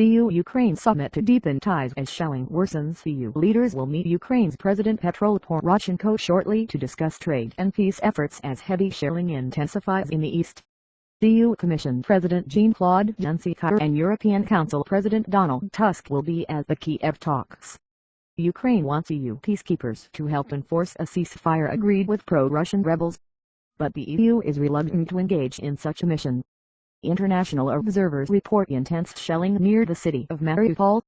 EU-Ukraine summit to deepen ties as shelling worsens. EU leaders will meet Ukraine's President Petro Poroshenko shortly to discuss trade and peace efforts as heavy shelling intensifies in the east. EU Commission President Jean-Claude Juncker and European Council President Donald Tusk will be at the Kiev talks. Ukraine wants EU peacekeepers to help enforce a ceasefire agreed with pro-Russian rebels, but the EU is reluctant to engage in such a mission. International observers report intense shelling near the city of Mariupol.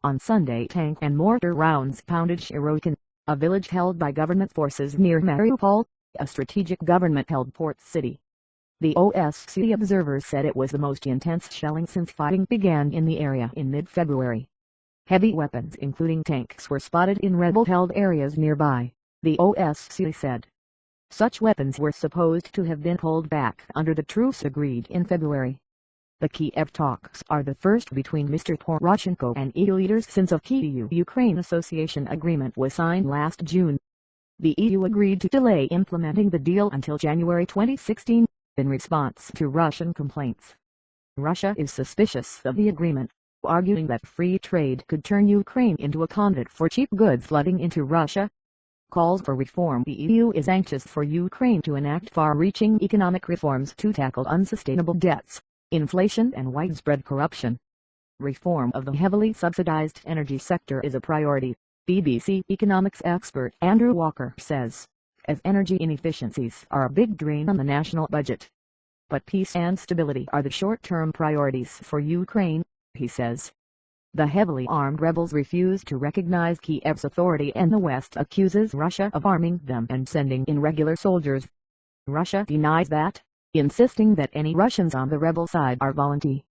On Sunday, tank and mortar rounds pounded Shyrokyne, a village held by government forces near Mariupol, a strategic government-held port city. The OSCE observers said it was the most intense shelling since fighting began in the area in mid-February. Heavy weapons including tanks were spotted in rebel-held areas nearby, the OSCE said. Such weapons were supposed to have been pulled back under the truce agreed in February. The Kiev talks are the first between Mr. Poroshenko and EU leaders since a key EU-Ukraine association agreement was signed last June. The EU agreed to delay implementing the deal until January 2016, in response to Russian complaints. Russia is suspicious of the agreement, arguing that free trade could turn Ukraine into a conduit for cheap goods flooding into Russia. Calls for reform. The EU is anxious for Ukraine to enact far-reaching economic reforms to tackle unsustainable debts, inflation and widespread corruption. Reform of the heavily subsidized energy sector is a priority, BBC economics expert Andrew Walker says, as energy inefficiencies are a big drain on the national budget. But peace and stability are the short-term priorities for Ukraine, he says. The heavily armed rebels refuse to recognize Kiev's authority and the West accuses Russia of arming them and sending in regular soldiers. Russia denies that, insisting that any Russians on the rebel side are volunteers.